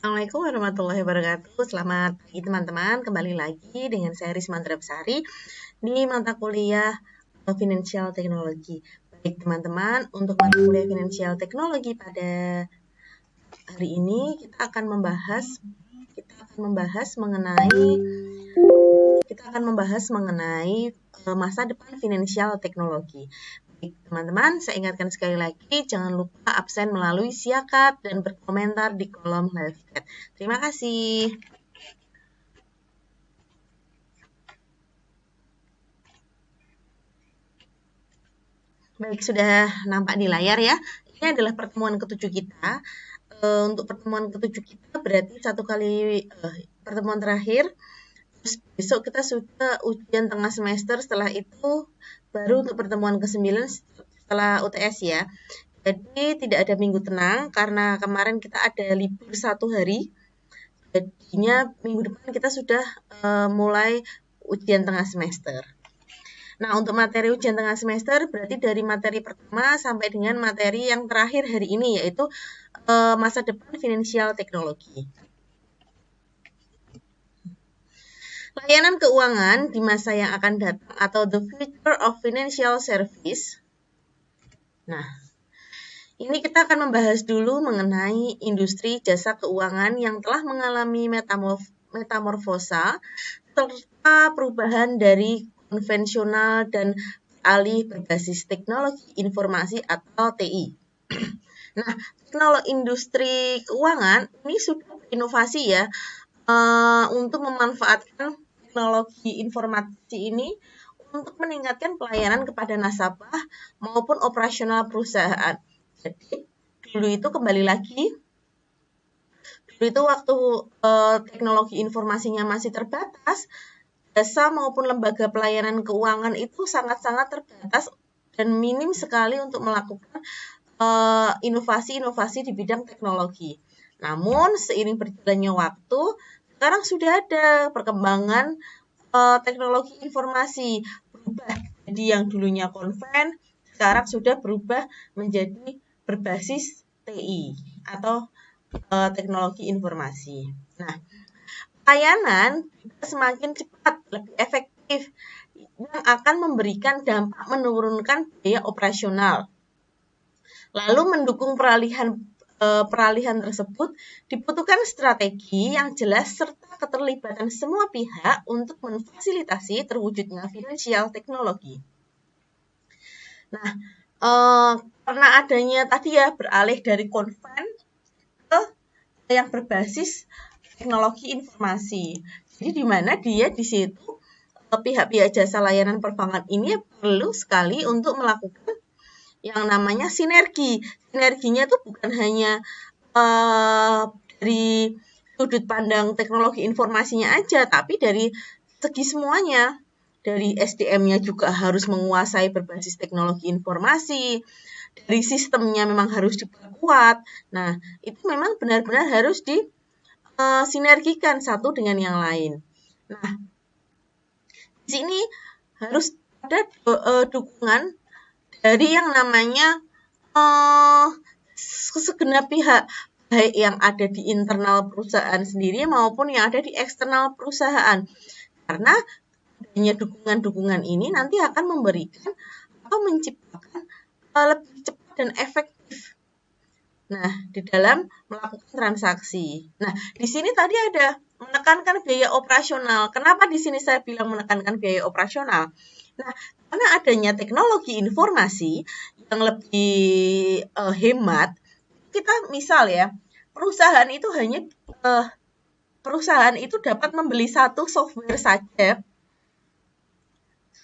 Assalamualaikum warahmatullahi wabarakatuh. Selamat pagi teman-teman. Kembali lagi dengan saya Rismantra Besari di mata kuliah Financial Technology. Baik teman-teman, untuk mata kuliah Financial Technology pada hari ini kita akan membahas masa depan financial teknologi. Baik, teman-teman, saya ingatkan sekali lagi, jangan lupa absen melalui siakat dan berkomentar di kolom live chat. Terima kasih. Baik, sudah nampak di layar ya. Ini adalah pertemuan ketujuh kita. Untuk pertemuan ketujuh kita berarti pertemuan terakhir. Terus besok kita sudah ujian tengah semester, setelah itu baru untuk pertemuan ke-9 setelah UTS ya. Jadi tidak ada minggu tenang karena kemarin kita ada libur 1 hari. Jadinya minggu depan kita sudah mulai ujian tengah semester. Nah, untuk materi ujian tengah semester berarti dari materi pertama sampai dengan materi yang terakhir hari ini, yaitu masa depan financial teknologi. Layanan keuangan di masa yang akan datang atau the future of financial service. Nah, ini kita akan membahas dulu mengenai industri jasa keuangan yang telah mengalami metamorfosa serta perubahan dari konvensional dan alih berbasis teknologi informasi atau TI. Nah, teknologi industri keuangan ini sudah berinovasi ya untuk memanfaatkan teknologi informasi ini untuk meningkatkan pelayanan kepada nasabah maupun operasional perusahaan. Jadi, dulu itu waktu teknologi informasinya masih terbatas, jasa maupun lembaga pelayanan keuangan itu sangat-sangat terbatas dan minim sekali untuk melakukan inovasi-inovasi di bidang teknologi. Namun, seiring berjalannya waktu, sekarang sudah ada perkembangan teknologi informasi berubah. Jadi yang dulunya konven, sekarang sudah berubah menjadi berbasis TI atau teknologi informasi. Nah, layanan semakin cepat, lebih efektif, yang akan memberikan dampak menurunkan biaya operasional. Lalu mendukung peralihan tersebut dibutuhkan strategi yang jelas serta keterlibatan semua pihak untuk memfasilitasi terwujudnya financial teknologi. Nah, karena adanya tadi ya beralih dari konven ke yang berbasis teknologi informasi. Jadi di mana dia di situ pihak-pihak jasa layanan perbankan ini perlu sekali untuk melakukan yang namanya sinergi. Sinerginya itu bukan hanya dari sudut pandang teknologi informasinya aja, tapi dari segi semuanya. Dari SDM-nya juga harus menguasai berbasis teknologi informasi, dari sistemnya memang harus diperkuat. Nah, itu memang benar-benar harus disinergikan satu dengan yang lain. Nah, di sini harus ada dukungan dari yang namanya segenap pihak, baik yang ada di internal perusahaan sendiri maupun yang ada di eksternal perusahaan. Karena adanya dukungan-dukungan ini nanti akan memberikan atau menciptakan lebih cepat dan efektif. Nah, di dalam melakukan transaksi. Nah, di sini tadi ada menekankan biaya operasional. Kenapa di sini saya bilang menekankan biaya operasional? Nah, karena adanya teknologi informasi yang lebih hemat, kita misal ya, perusahaan itu dapat membeli satu software saja,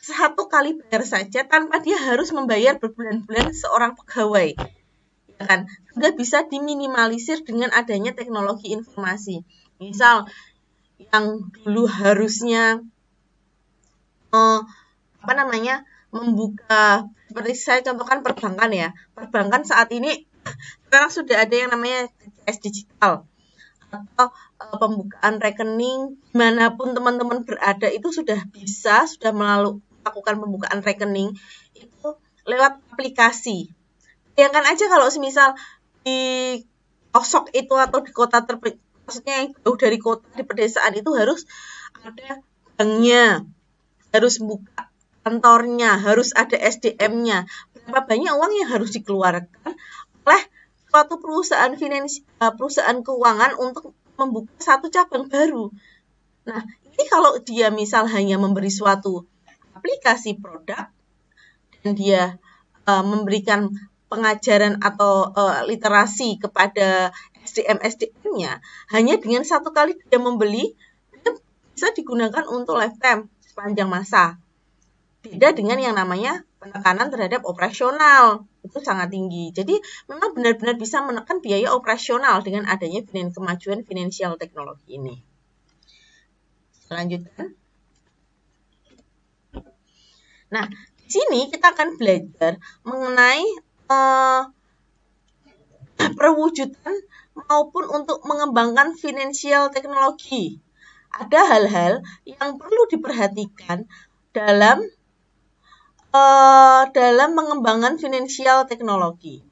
satu kali bayar saja tanpa dia harus membayar berbulan-bulan seorang pegawai. Ya kan? Sudah bisa diminimalisir dengan adanya teknologi informasi. Misal yang dulu harusnya membuka, seperti saya contohkan perbankan ya. Perbankan saat ini sekarang sudah ada yang namanya TPS digital atau pembukaan rekening dimanapun teman-teman berada itu sudah melakukan pembukaan rekening itu lewat aplikasi. Bayangkan aja kalau semisal di pelosok itu atau di kota maksudnya yang jauh dari kota, di pedesaan itu harus ada banknya, harus buka kantornya, harus ada SDM-nya. Berapa banyak uang yang harus dikeluarkan oleh suatu perusahaan keuangan untuk membuka satu cabang baru. Nah, ini kalau dia misal hanya memberi suatu aplikasi produk dan dia memberikan pengajaran atau literasi kepada SDM-nya, hanya dengan satu kali dia membeli, dia bisa digunakan untuk lifetime sepanjang masa. Beda dengan yang namanya penekanan terhadap operasional, itu sangat tinggi. Jadi memang benar-benar bisa menekan biaya operasional dengan adanya kemajuan financial teknologi ini. Lanjutkan. Nah, di sini kita akan belajar mengenai perwujudan maupun untuk mengembangkan financial teknologi. Ada hal-hal yang perlu diperhatikan dalam mengembangkan financial teknologi.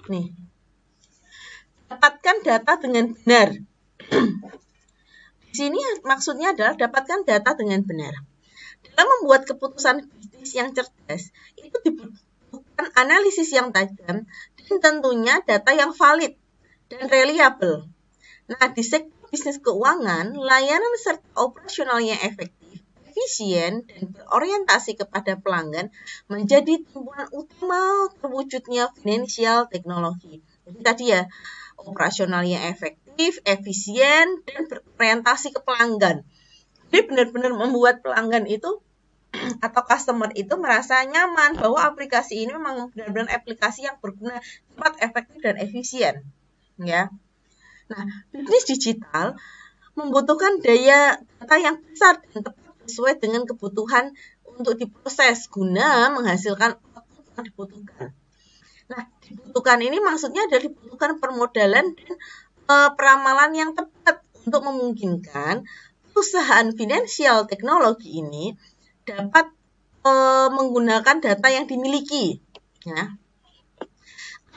Nih, dapatkan data dengan benar. Di sini maksudnya adalah dapatkan data dengan benar. Dalam membuat keputusan bisnis yang cerdas, itu dibutuhkan analisis yang tajam dan tentunya data yang valid dan reliable. Nah, di sektor bisnis keuangan, layanan serta operasional yang efektif, efisien, dan berorientasi kepada pelanggan menjadi tumpuan utama terwujudnya financial teknologi. Jadi tadi ya, operasional yang efektif, efisien, dan berorientasi ke pelanggan. Jadi benar-benar membuat pelanggan itu atau customer itu merasa nyaman bahwa aplikasi ini memang benar-benar aplikasi yang berguna, cepat, efektif, dan efisien. Ya. Nah, bisnis digital membutuhkan daya data yang besar dan tepat sesuai dengan kebutuhan untuk diproses guna menghasilkan output yang dibutuhkan. Nah, dibutuhkan ini maksudnya adalah dibutuhkan permodalan dan peramalan yang tepat untuk memungkinkan perusahaan finansial teknologi ini dapat menggunakan data yang dimiliki. Ya.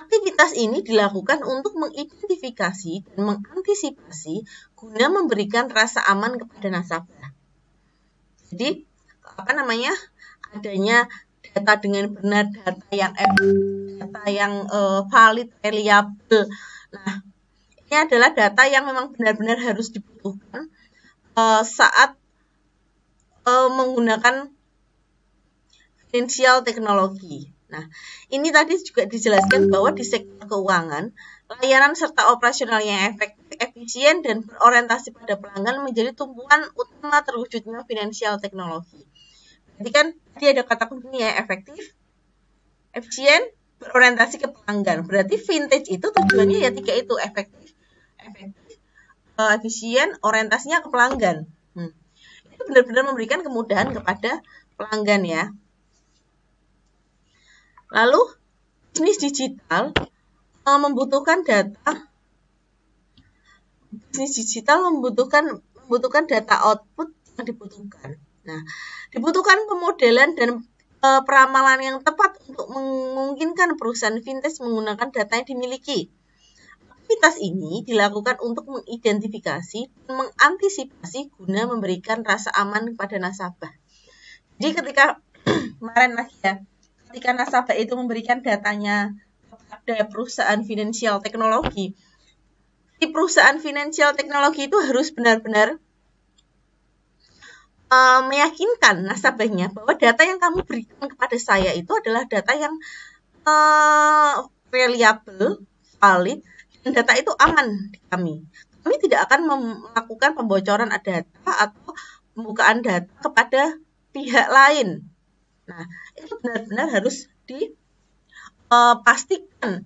Aktivitas ini dilakukan untuk mengidentifikasi dan mengantisipasi guna memberikan rasa aman kepada nasabah. Jadi, adanya data dengan benar, data yang valid, reliable. Nah, ini adalah data yang memang benar-benar harus dibutuhkan saat menggunakan financial teknologi. Nah, ini tadi juga dijelaskan bahwa di sektor keuangan, layanan serta operasional yang efektif, efisien, dan berorientasi pada pelanggan menjadi tumpuan utama terwujudnya financial teknologi. Jadi kan tadi ada kata kuncinya ya, efektif, efisien, berorientasi ke pelanggan. Berarti vintage itu tujuannya ya tiga itu, efektif, efisien, orientasinya ke pelanggan. Itu benar-benar memberikan kemudahan kepada pelanggan ya. Lalu, bisnis digital membutuhkan data. Bisnis digital membutuhkan data output yang dibutuhkan. Nah, dibutuhkan pemodelan dan peramalan yang tepat untuk memungkinkan perusahaan fintech menggunakan data yang dimiliki. Aktivitas ini dilakukan untuk mengidentifikasi dan mengantisipasi guna memberikan rasa aman kepada nasabah. Jadi ketika kemarin lagi ya, ketika nasabah itu memberikan datanya kepada perusahaan finansial teknologi, si perusahaan finansial teknologi itu harus benar-benar meyakinkan nasabahnya bahwa data yang kamu berikan kepada saya itu adalah data yang reliable, valid, dan data itu aman di kami. Kami tidak akan melakukan pembocoran data atau pembukaan data kepada pihak lain. Nah, itu benar-benar harus dipastikan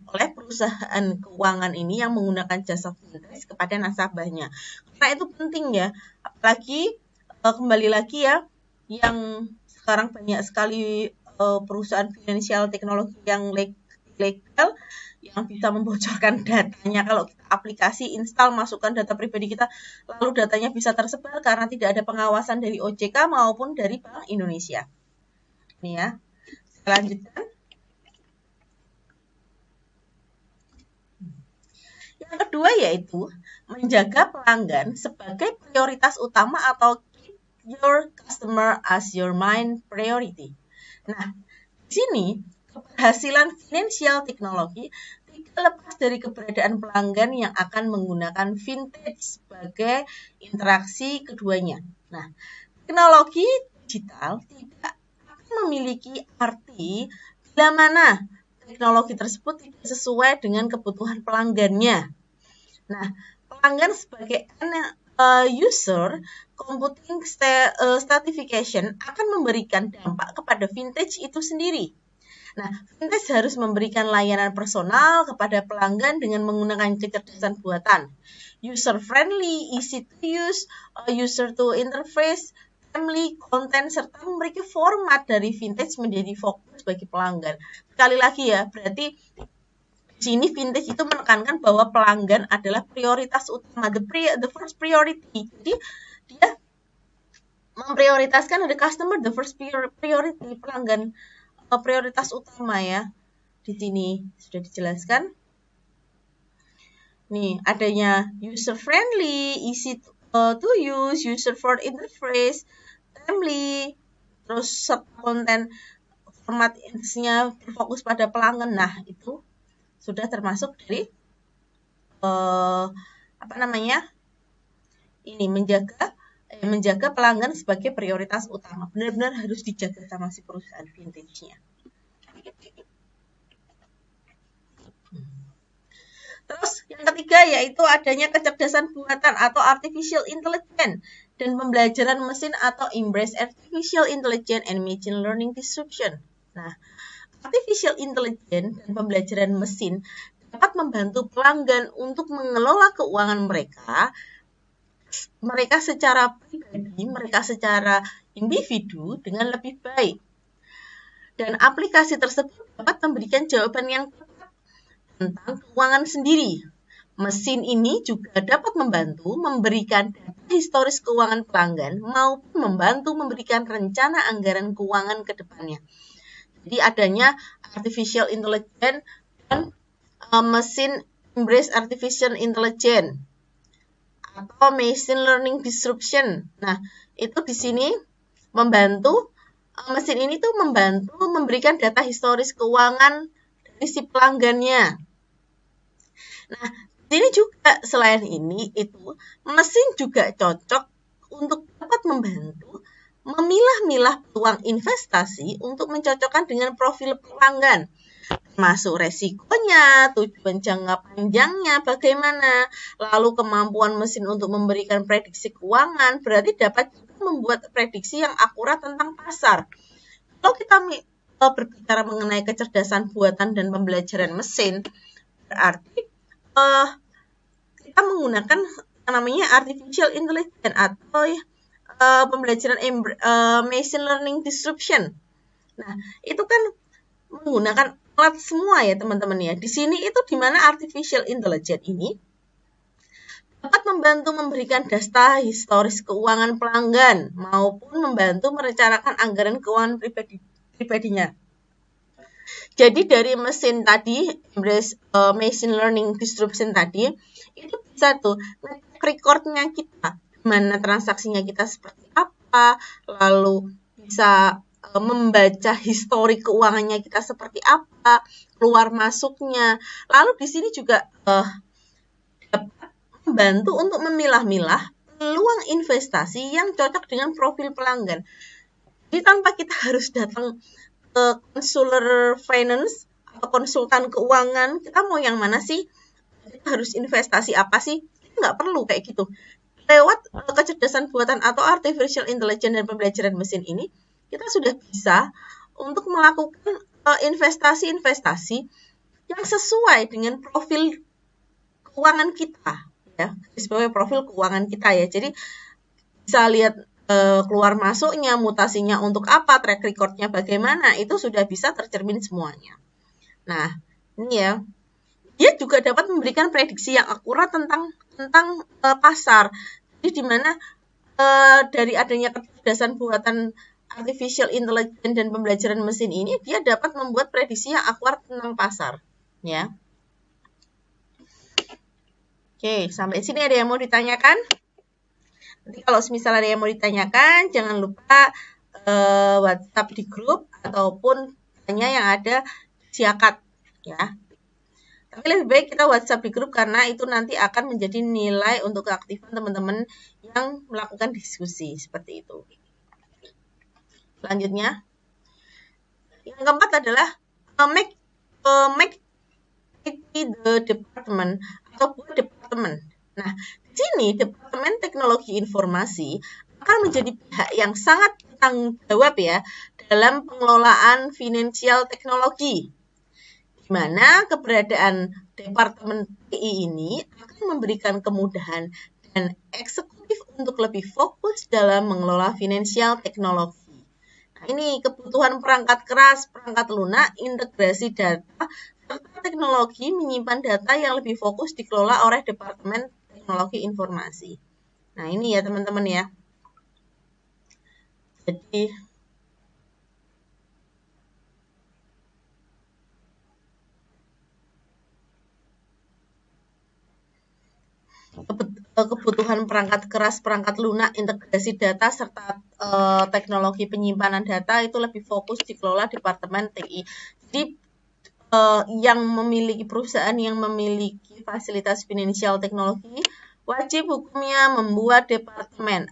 oleh perusahaan keuangan ini yang menggunakan jasa fintech kepada nasabahnya. Karena itu penting ya, apalagi kembali lagi ya, yang sekarang banyak sekali perusahaan finansial teknologi yang legal yang bisa membocorkan datanya. Kalau kita aplikasi install, masukkan data pribadi kita, lalu datanya bisa tersebar karena tidak ada pengawasan dari OJK maupun dari Bank Indonesia. Ini ya, saya lanjutkan. Yang kedua yaitu menjaga pelanggan sebagai prioritas utama atau keep your customer as your main priority. Nah, di sini keberhasilan finansial teknologi tidak lepas dari keberadaan pelanggan yang akan menggunakan vintage sebagai interaksi keduanya. Nah, teknologi digital tidak akan memiliki arti bila mana teknologi tersebut tidak sesuai dengan kebutuhan pelanggannya. Nah, pelanggan sebagai user computing stratification akan memberikan dampak kepada vintage itu sendiri. Nah, vintage harus memberikan layanan personal kepada pelanggan dengan menggunakan kecerdasan buatan, user friendly, easy to use, user to interface, timely, konten, serta memberikan format dari vintage menjadi fokus bagi pelanggan. Sekali lagi ya, berarti di sini vintage itu menekankan bahwa pelanggan adalah prioritas utama, the first priority. Jadi dia memprioritaskan the customer, the first priority, pelanggan prioritas utama ya. Di sini sudah dijelaskan. Nih, adanya user friendly, easy to use, user for interface, timely, terus konten format intinya berfokus pada pelanggan. Nah, itu sudah termasuk dari ini menjaga pelanggan sebagai prioritas utama. Benar-benar harus dijaga sama si perusahaan vintage-nya. Terus yang ketiga yaitu adanya kecerdasan buatan atau artificial intelligence dan pembelajaran mesin atau embrace artificial intelligence and machine learning disruption. Nah, artificial intelligence dan pembelajaran mesin dapat membantu pelanggan untuk mengelola keuangan mereka secara pribadi, mereka secara individu dengan lebih baik. Dan aplikasi tersebut dapat memberikan jawaban yang tepat tentang keuangan sendiri. Mesin ini juga dapat membantu memberikan data historis keuangan pelanggan maupun membantu memberikan rencana anggaran keuangan ke depannya. Jadi adanya artificial intelligence dan mesin embrace artificial intelligence atau machine learning disruption. Nah, itu di sini membantu mesin ini tuh membantu memberikan data historis keuangan dari si pelanggannya. Nah, di sini juga selain ini itu mesin juga cocok untuk dapat membantu memilah-milah peluang investasi untuk mencocokkan dengan profil pelanggan, termasuk resikonya, tujuan jangka panjangnya bagaimana, lalu kemampuan mesin untuk memberikan prediksi keuangan, berarti dapat membuat prediksi yang akurat tentang pasar. Kalau kita berbicara mengenai kecerdasan buatan dan pembelajaran mesin, berarti kita menggunakan yang namanya artificial intelligence atau pembelajaran machine learning disruption. Nah, itu kan menggunakan alat semua ya teman-teman ya. Di sini itu di mana artificial intelligence ini dapat membantu memberikan data historis keuangan pelanggan maupun membantu merencanakan anggaran keuangan pribadinya. Jadi dari mesin tadi, machine learning disruption tadi, itu bisa tuh recordnya kita, mana transaksinya kita seperti apa, lalu bisa membaca histori keuangannya kita seperti apa, keluar masuknya. Lalu di sini juga dapat membantu untuk memilah-milah peluang investasi yang cocok dengan profil pelanggan. Jadi tanpa kita harus datang ke konselor finance atau konsultan keuangan, kita mau yang mana sih? Kita harus investasi apa sih? Kita nggak perlu kayak gitu. Lewat kecerdasan buatan atau artificial intelligence dan pembelajaran mesin ini, kita sudah bisa untuk melakukan investasi-investasi yang sesuai dengan profil keuangan kita, ya, sebagai profil keuangan kita ya. Jadi bisa lihat keluar masuknya, mutasinya untuk apa, track recordnya bagaimana, itu sudah bisa tercermin semuanya. Nah, ini ya, dia juga dapat memberikan prediksi yang akurat tentang pasar. Jadi di mana dari adanya kecerdasan buatan artificial intelligence dan pembelajaran mesin ini, dia dapat membuat prediksi yang akurat tentang pasar, ya. Oke, sampai sini ada yang mau ditanyakan? Nanti kalau misalnya ada yang mau ditanyakan, jangan lupa WhatsApp di grup ataupun tanya yang ada siakat ya. Tapi lebih baik kita WhatsApp di grup karena itu nanti akan menjadi nilai untuk keaktifan teman-teman yang melakukan diskusi seperti itu. Selanjutnya, yang keempat adalah make the department atau buat departemen. Nah, di sini Departemen Teknologi Informasi akan menjadi pihak yang sangat bertanggung jawab ya dalam pengelolaan finansial teknologi, di mana keberadaan Departemen TI ini akan memberikan kemudahan dan eksekutif untuk lebih fokus dalam mengelola finansial teknologi. Nah, ini kebutuhan perangkat keras, perangkat lunak, integrasi data, serta teknologi menyimpan data yang lebih fokus dikelola oleh Departemen Teknologi Informasi. Nah, ini ya teman-teman ya. Jadi kebutuhan perangkat keras, perangkat lunak, integrasi data, serta teknologi penyimpanan data itu lebih fokus dikelola Departemen TI. Jadi yang memiliki perusahaan yang memiliki fasilitas finansial teknologi wajib hukumnya membuat Departemen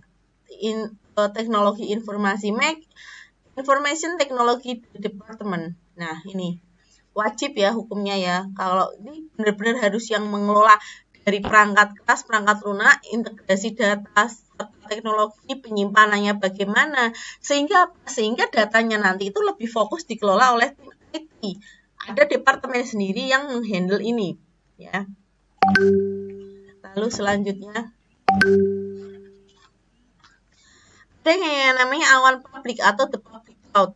Teknologi Informasi, make Information Technology Department. Nah, ini wajib ya hukumnya ya. Kalau ini benar-benar harus yang mengelola dari perangkat keras, perangkat lunak, integrasi data, teknologi penyimpanannya bagaimana, sehingga datanya nanti itu lebih fokus dikelola oleh tim IT. Ada departemen sendiri yang menghandle ini, ya. Lalu selanjutnya ada yang namanya awan publik atau the public cloud.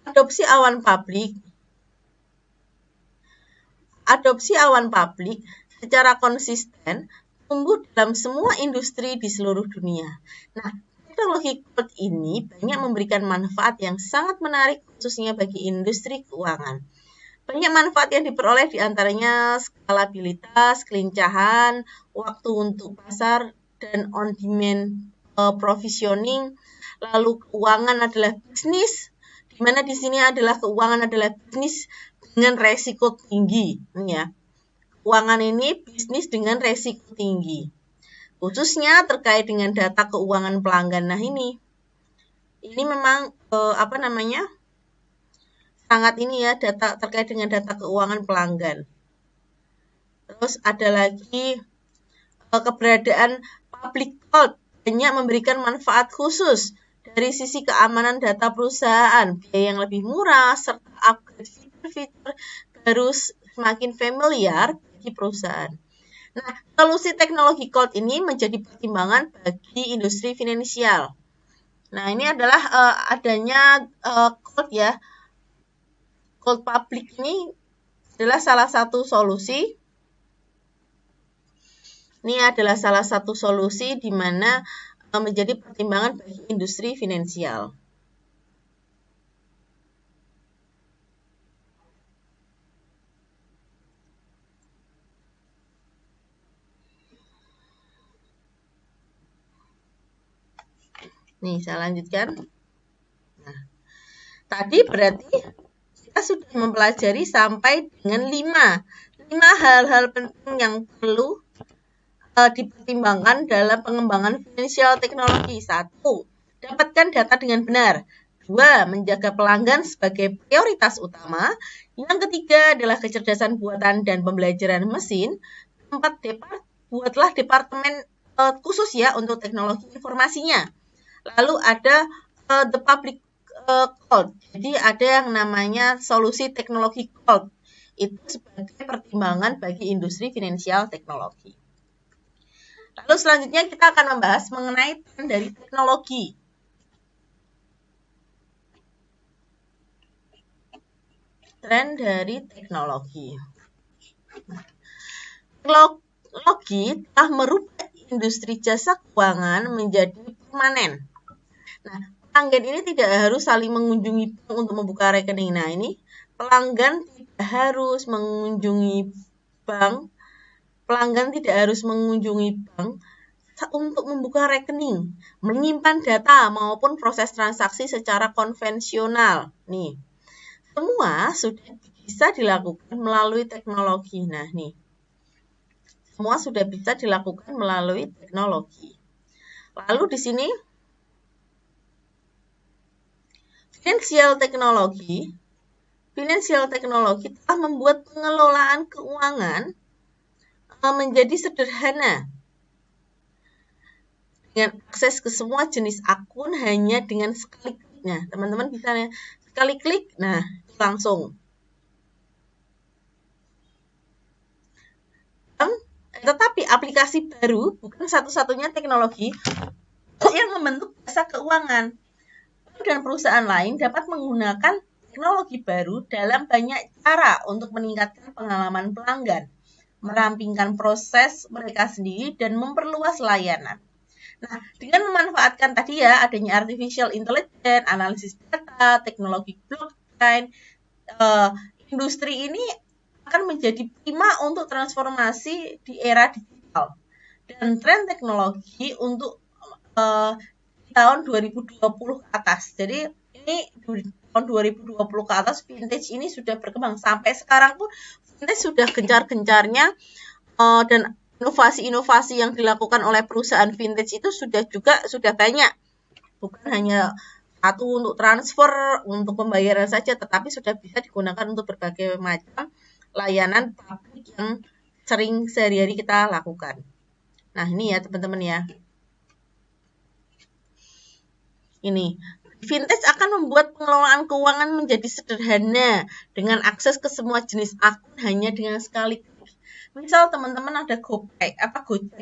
Adopsi awan publik secara konsisten tumbuh dalam semua industri di seluruh dunia. Nah, teknologi cloud ini banyak memberikan manfaat yang sangat menarik khususnya bagi industri keuangan. Banyak manfaat yang diperoleh diantaranya skalabilitas, kelincahan, waktu untuk pasar, dan on-demand provisioning. Lalu keuangan adalah bisnis, di mana di sini adalah keuangan adalah bisnis dengan resiko tinggi. Ya. Keuangan ini bisnis dengan resiko tinggi. Khususnya terkait dengan data keuangan pelanggan. Nah ini memang sangat ini ya data terkait dengan data keuangan pelanggan. Terus ada lagi keberadaan public cloud banyak memberikan manfaat khusus dari sisi keamanan data perusahaan, biaya yang lebih murah, serta upgrade fitur-fitur baru semakin familiar bagi perusahaan. Nah, solusi teknologi cloud ini menjadi pertimbangan bagi industri finansial. Nah, ini adalah adanya cloud ya. Cloud public ini adalah salah satu solusi. Ini adalah salah satu solusi di mana menjadi pertimbangan bagi industri finansial. Nih, saya lanjutkan. Nah, tadi berarti kita sudah mempelajari sampai dengan 5 hal-hal penting yang perlu dipertimbangkan dalam pengembangan finansial teknologi. 1. Dapatkan data dengan benar. 2. Menjaga pelanggan sebagai prioritas utama. Yang ketiga adalah kecerdasan buatan dan pembelajaran mesin. 4. Buatlah departemen khusus ya untuk teknologi informasinya. Lalu ada the public cloud. Jadi ada yang namanya solusi teknologi cloud. Itu sebagai pertimbangan bagi industri finansial teknologi. Lalu selanjutnya kita akan membahas mengenai tren dari teknologi. Tren dari teknologi. Teknologi telah merubah industri jasa keuangan menjadi permanen. Nah, pelanggan ini tidak harus saling mengunjungi bank untuk membuka rekening. Nah, ini pelanggan tidak harus mengunjungi bank pelanggan tidak harus mengunjungi bank untuk membuka rekening, menyimpan data maupun proses transaksi secara konvensional. Nih, semua sudah bisa dilakukan melalui teknologi. Nah, nih. Semua sudah bisa dilakukan melalui teknologi. Lalu di sini Financial teknologi telah membuat pengelolaan keuangan menjadi sederhana dengan akses ke semua jenis akun hanya dengan sekali klik. Nah, teman-teman bisa sekali klik, nah langsung. Tetapi aplikasi baru bukan satu-satunya teknologi yang membentuk jasa keuangan. Dan perusahaan lain dapat menggunakan teknologi baru dalam banyak cara untuk meningkatkan pengalaman pelanggan, merampingkan proses mereka sendiri, dan memperluas layanan. Nah, dengan memanfaatkan tadi ya adanya artificial intelligence, analisis data, teknologi blockchain, industri ini akan menjadi prima untuk transformasi di era digital. Dan tren teknologi untuk tahun 2020 ke atas. Jadi ini tahun 2020 ke atas vintage ini sudah berkembang. Sampai sekarang pun vintage sudah gencar-gencarnya dan inovasi-inovasi yang dilakukan oleh perusahaan vintage itu sudah banyak. Bukan hanya satu untuk transfer, untuk pembayaran saja, tetapi sudah bisa digunakan untuk berbagai macam layanan publik yang sering sehari-hari kita lakukan. Nah, ini ya teman-teman ya. Ini, vintage akan membuat pengelolaan keuangan menjadi sederhana dengan akses ke semua jenis akun hanya dengan sekali klik. Misal teman-teman ada Gojek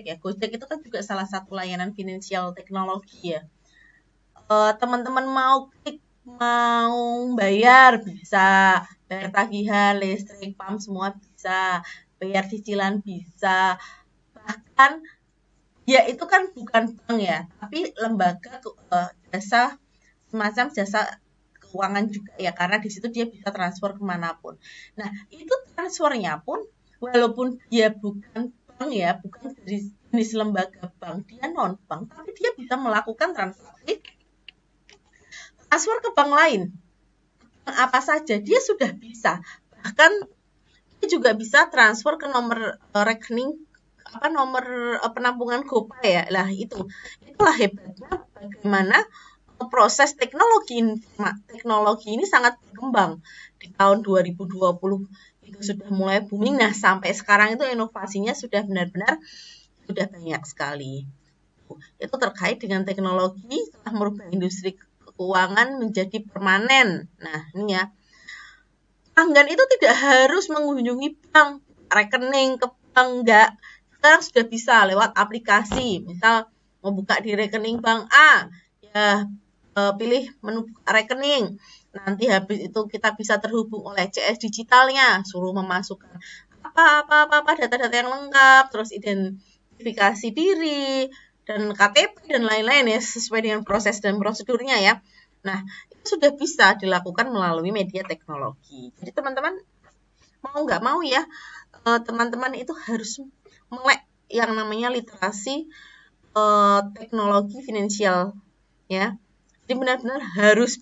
ya. Gojek itu kan juga salah satu layanan financial teknologi ya. Teman-teman mau bayar bisa, bayar tagihan, listrik, PAM semua bisa, bayar cicilan bisa. Bahkan ya itu kan bukan bank ya, tapi lembaga jasa semacam jasa keuangan juga ya, karena di situ dia bisa transfer kemanapun. Nah, itu transfernya pun walaupun dia bukan bank ya, bukan dari jenis lembaga bank, dia non bank, tapi dia bisa melakukan transaksi transfer ke bank lain. Apa saja dia sudah bisa. Bahkan dia juga bisa transfer ke nomor rekening nomor penampungan GoPay ya. Lah itulah hebatnya bagaimana proses teknologi ini sangat berkembang di tahun 2020 itu sudah mulai booming. Nah, sampai sekarang itu inovasinya sudah benar-benar sudah banyak sekali. Itu terkait dengan teknologi telah merubah industri keuangan menjadi permanen. Nah, ini ya. Pelanggan itu tidak harus mengunjungi bank, rekening ke bank, enggak. Sekarang sudah bisa lewat aplikasi. Misal mau buka di rekening bank A, ya pilih menu buka rekening. Nanti habis itu kita bisa terhubung oleh CS digitalnya, suruh memasukkan apa data-data yang lengkap, terus identifikasi diri dan KTP dan lain-lain ya, sesuai dengan proses dan prosedurnya ya. Nah, itu sudah bisa dilakukan melalui media teknologi. Jadi teman-teman mau nggak mau ya, teman-teman itu harus melek yang namanya literasi teknologi finansial ya. Jadi benar-benar harus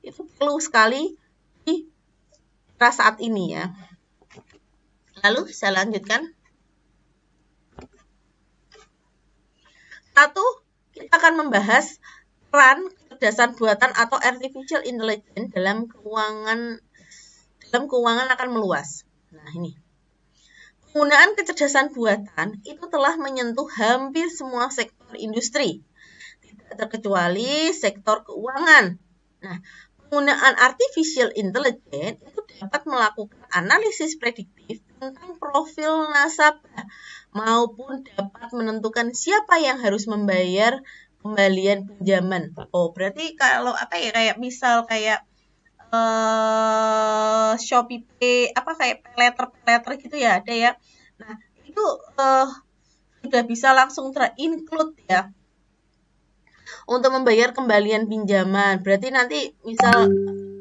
itu perlu sekali di era saat ini ya. Lalu saya lanjutkan. Satu, kita akan membahas peran kecerdasan buatan atau artificial intelligence dalam keuangan akan meluas. Nah, ini. Penggunaan kecerdasan buatan itu telah menyentuh hampir semua sektor industri, tidak terkecuali sektor keuangan. Nah, penggunaan artificial intelligence itu dapat melakukan analisis prediktif tentang profil nasabah maupun dapat menentukan siapa yang harus membayar kembalian pinjaman. Oh, berarti kalau kayak misal kayak Shopee Pay, kayak peleter gitu ya, ada ya. Nah, itu sudah bisa langsung ter-include ya untuk membayar kembalian pinjaman. Berarti nanti misal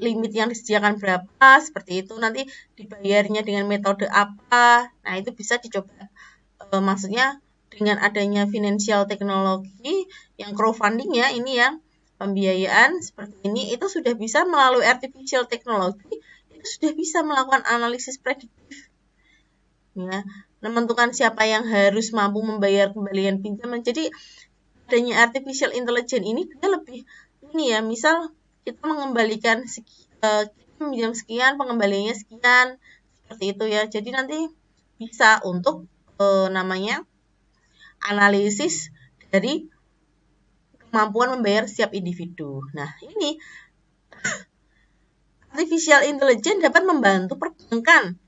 limit yang disediakan berapa, seperti itu nanti dibayarnya dengan metode apa. Nah, itu bisa dicoba maksudnya dengan adanya financial teknologi yang crowdfunding ya, ini ya, pembiayaan seperti ini itu sudah bisa melalui artificial technology, itu sudah bisa melakukan analisis prediktif ya, menentukan siapa yang harus mampu membayar kembalian pinjaman. Jadi adanya artificial intelligence ini dia lebih ini ya, misal kita mengembalikan kita meminjam sekian, pengembaliannya sekian, seperti itu ya. Jadi nanti bisa untuk namanya analisis dari kemampuan membayar setiap individu. Nah, ini artificial intelligence dapat membantu perbankan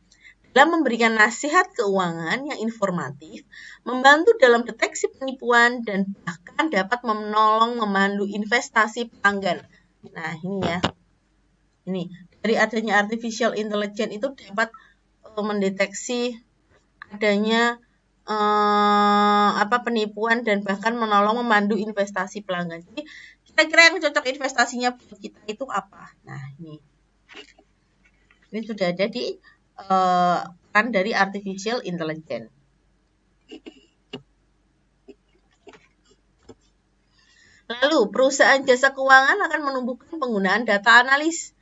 dalam memberikan nasihat keuangan yang informatif, membantu dalam deteksi penipuan, dan bahkan dapat menolong memandu investasi pelanggan. Nah, ini ya. Ini, dari adanya artificial intelligence itu dapat mendeteksi adanya penipuan dan bahkan menolong memandu investasi pelanggan. Jadi kira-kira yang cocok investasinya buat kita itu apa? Nah, ini sudah ada di peran dari artificial intelligence. Lalu, perusahaan jasa keuangan akan menumbuhkan penggunaan data analis.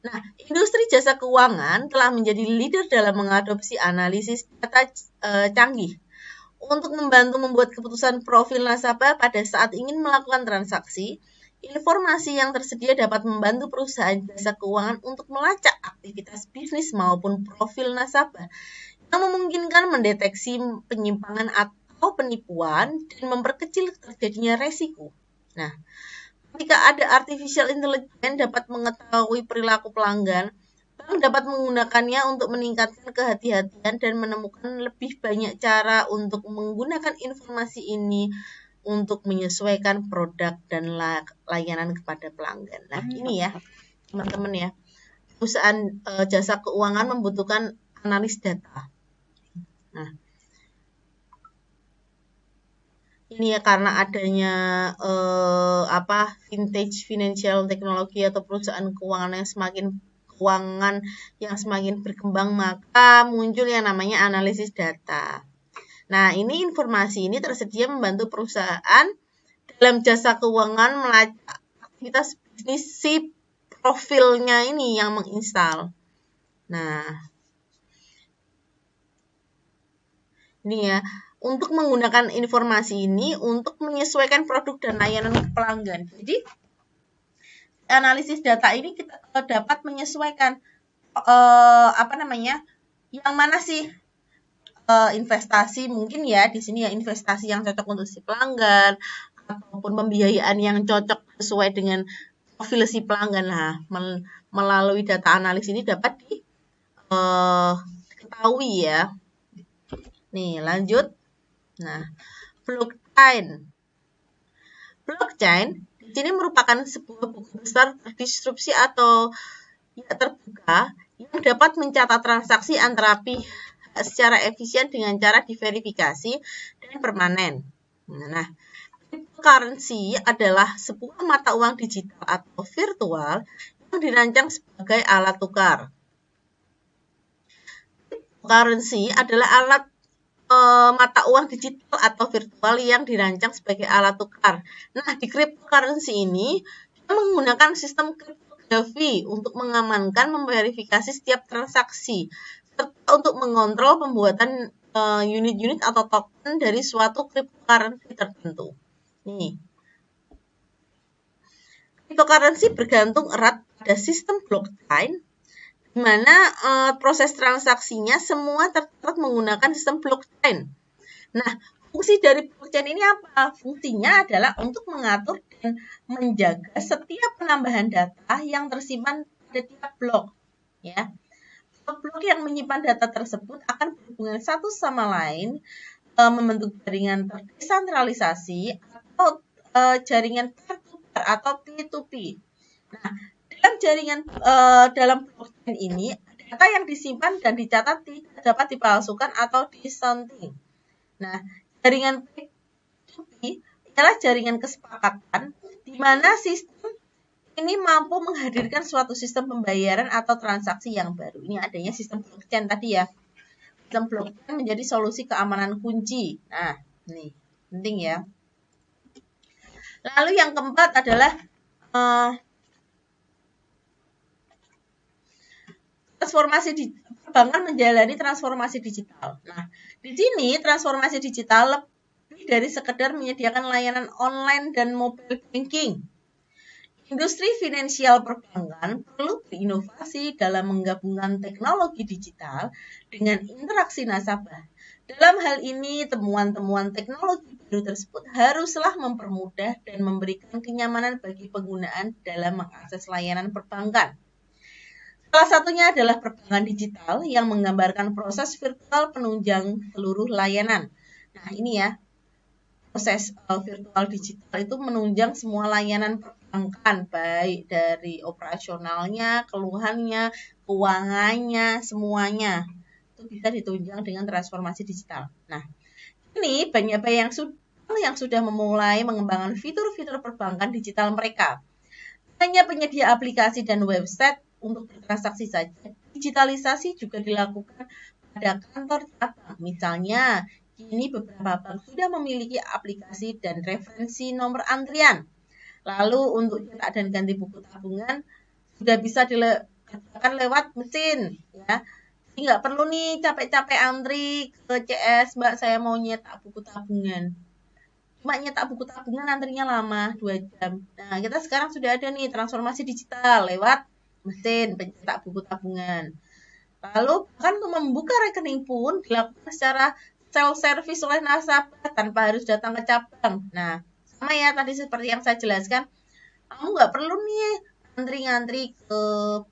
Nah, industri jasa keuangan telah menjadi leader dalam mengadopsi analisis data canggih untuk membantu membuat keputusan profil nasabah pada saat ingin melakukan transaksi. Informasi yang tersedia dapat membantu perusahaan jasa keuangan untuk melacak aktivitas bisnis maupun profil nasabah yang memungkinkan mendeteksi penyimpangan atau penipuan dan memperkecil terjadinya resiko. Nah, ketika ada artificial intelligence dapat mengetahui perilaku pelanggan, bank dapat menggunakannya untuk meningkatkan kehati-hatian dan menemukan lebih banyak cara untuk menggunakan informasi ini untuk menyesuaikan produk dan layanan kepada pelanggan. Nah, ini ya, teman-teman ya. Perusahaan jasa keuangan membutuhkan analis data. Nah, ini ya karena adanya vintage financial technology atau perusahaan keuangan yang semakin berkembang, maka muncul yang namanya analisis data. Nah, ini informasi ini tersedia membantu perusahaan dalam jasa keuangan melacak aktivitas bisnis si profilnya ini yang menginstal. Nah, ini ya, untuk menggunakan informasi ini untuk menyesuaikan produk dan layanan ke pelanggan. Jadi, analisis data ini kita dapat menyesuaikan yang mana sih investasi, mungkin ya di sini ya investasi yang cocok untuk si pelanggan ataupun pembiayaan yang cocok sesuai dengan profil si pelanggan. Nah, melalui data analis ini dapat diketahui ya. Nih, lanjut. Nah, blockchain di sini merupakan sebuah buku besar terdistribusi atau terbuka yang dapat mencatat transaksi antara pihak secara efisien dengan cara diverifikasi dan permanen. Nah, cryptocurrency adalah sebuah mata uang digital atau virtual yang dirancang sebagai alat tukar. Cryptocurrency adalah alat mata uang digital atau virtual yang dirancang sebagai alat tukar. Nah, di cryptocurrency ini kita menggunakan sistem kriptografi untuk mengamankan, memverifikasi setiap transaksi, serta untuk mengontrol pembuatan unit-unit atau token dari suatu cryptocurrency tertentu. Nih, cryptocurrency bergantung erat pada sistem blockchain, di mana proses transaksinya semua tercatat menggunakan sistem blockchain. Nah, fungsi dari blockchain ini apa? Fungsinya adalah untuk mengatur dan menjaga setiap penambahan data yang tersimpan pada tiap blok. Ya, blok yang menyimpan data tersebut akan berhubungan satu sama lain, membentuk jaringan terdesentralisasi atau jaringan peer-to-peer atau P2P. Nah, dalam blockchain ini, data yang disimpan dan dicatat tidak dapat dipalsukan atau disunting. Nah, jaringan P2P adalah jaringan kesepakatan di mana sistem ini mampu menghadirkan suatu sistem pembayaran atau transaksi yang baru. Ini adanya sistem blockchain tadi ya. sistem blockchain menjadi solusi keamanan kunci. Nah, ini penting ya. Lalu yang keempat adalah transformasi perbankan menjalani transformasi digital. Nah, di sini transformasi digital lebih dari sekedar menyediakan layanan online dan mobile banking. Industri finansial perbankan perlu berinovasi dalam menggabungkan teknologi digital dengan interaksi nasabah. Dalam hal ini, temuan-temuan teknologi baru tersebut haruslah mempermudah dan memberikan kenyamanan bagi penggunaan dalam mengakses layanan perbankan. Salah satunya adalah perbankan digital yang menggambarkan proses virtual penunjang seluruh layanan. Nah, ini ya, proses virtual digital itu menunjang semua layanan perbankan, baik dari operasionalnya, keluhannya, keuangannya, semuanya itu bisa ditunjang dengan transformasi digital. Nah, ini banyak yang sudah memulai mengembangkan fitur-fitur perbankan digital mereka. Hanya penyedia aplikasi dan website untuk bertransaksi saja, digitalisasi juga dilakukan pada kantor cabang. Misalnya, kini beberapa bank sudah memiliki aplikasi dan referensi nomor antrian. Lalu untuk cetak dan ganti buku tabungan sudah bisa dilakukan lewat mesin, ya. Jadi nggak perlu nih capek-capek antri ke CS, Mbak, saya mau nyetak buku tabungan. Cuma nyetak buku tabungan antrinya lama, 2 jam. Nah, kita sekarang sudah ada nih transformasi digital lewat mesin pencetak buku tabungan. Lalu bahkan untuk membuka rekening pun dilakukan secara self-service oleh nasabah tanpa harus datang ke cabang. Nah, sama ya tadi seperti yang saya jelaskan, kamu nggak perlu nih ngantri-ngantri ke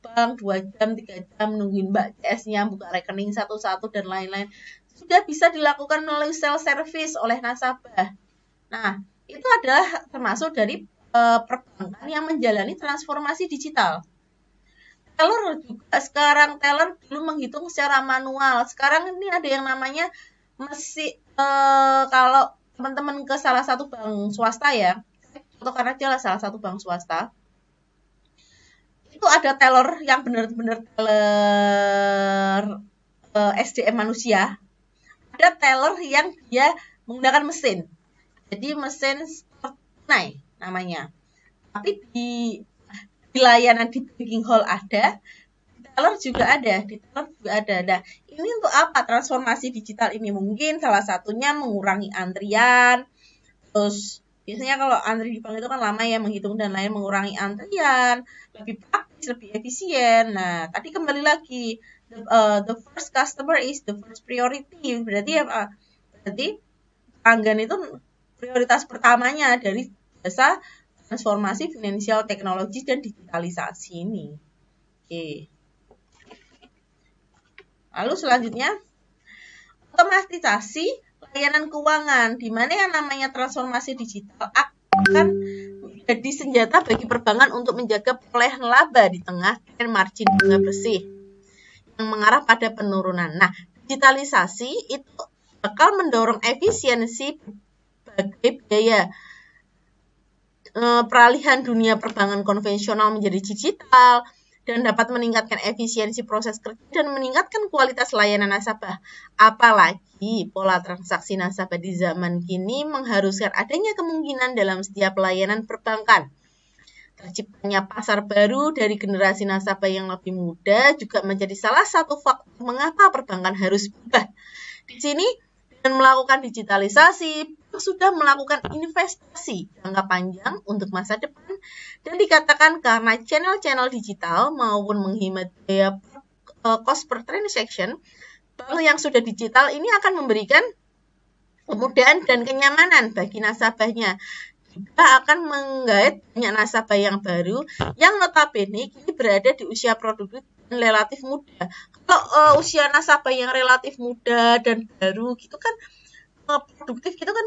bank 2 jam, 3 jam nungguin Mbak CS-nya buka rekening satu-satu dan lain-lain. Sudah bisa dilakukan melalui self-service oleh nasabah. Nah, itu adalah termasuk dari perbankan yang menjalani transformasi digital. Teller juga sekarang, teller dulu menghitung secara manual. Sekarang ini ada yang namanya kalau teman-teman ke salah satu bank swasta ya, contohkan aja lah salah satu bank swasta, itu ada teller yang benar-benar teller SDM manusia. Ada teller yang dia menggunakan mesin. Jadi mesin tunai namanya. Tapi di layanan di banking hall ada, di teller juga ada, Nah, ini untuk apa transformasi digital ini? Mungkin salah satunya mengurangi antrian. Terus biasanya kalau antri di bank itu kan lama ya menghitung dan lain, mengurangi antrian, lebih praktis, lebih efisien. Nah, tadi kembali lagi the first customer is the first priority. Berarti apa? Berarti pelanggan itu prioritas pertamanya dari jasa transformasi finansial teknologi dan digitalisasi ini. Oke. Lalu selanjutnya, otomatisasi layanan keuangan, di mana yang namanya transformasi digital akan menjadi senjata bagi perbankan untuk menjaga perolehan laba di tengah tren margin bunga bersih yang mengarah pada penurunan. Nah, digitalisasi itu bakal mendorong efisiensi berbagai biaya peralihan dunia perbankan konvensional menjadi digital dan dapat meningkatkan efisiensi proses kerja dan meningkatkan kualitas layanan nasabah. Apalagi pola transaksi nasabah di zaman kini mengharuskan adanya kemungkinan dalam setiap layanan perbankan. Terciptanya pasar baru dari generasi nasabah yang lebih muda juga menjadi salah satu faktor mengapa perbankan harus berubah. Di sini dengan melakukan digitalisasi, sudah melakukan investasi jangka panjang untuk masa depan dan dikatakan karena channel-channel digital maupun menghemat biaya cost per transaction, bank yang sudah digital ini akan memberikan kemudahan dan kenyamanan bagi nasabahnya. Juga akan menggait banyak nasabah yang baru yang notabene kini berada di usia produktif dan relatif muda. Kalau usia nasabah yang relatif muda dan baru gitu kan produktif gitu kan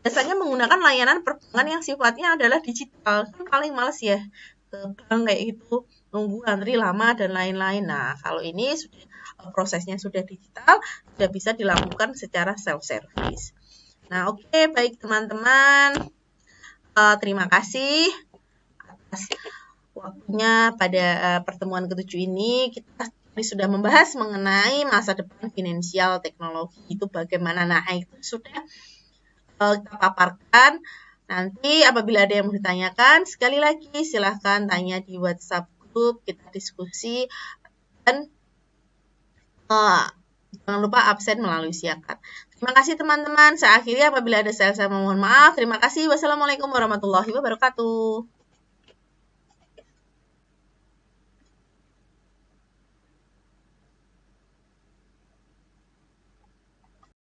biasanya menggunakan layanan perbankan yang sifatnya adalah digital. Kan paling males ya ke bank kayak gitu, nunggu antri lama dan lain-lain. Nah, kalau ini prosesnya sudah digital, sudah bisa dilakukan secara self-service. Nah, oke, baik teman-teman. Terima kasih atas waktunya pada pertemuan ke-7 ini. Kita tadi sudah membahas mengenai masa depan finansial teknologi itu bagaimana. Nah, itu sudah kita paparkan. Nanti apabila ada yang mau ditanyakan, sekali lagi silahkan tanya di WhatsApp grup, kita diskusi, dan jangan lupa absen melalui siakat. Terima kasih teman-teman. Saya akhiri apabila ada salah saya mohon maaf. Terima kasih. Wassalamualaikum warahmatullahi wabarakatuh.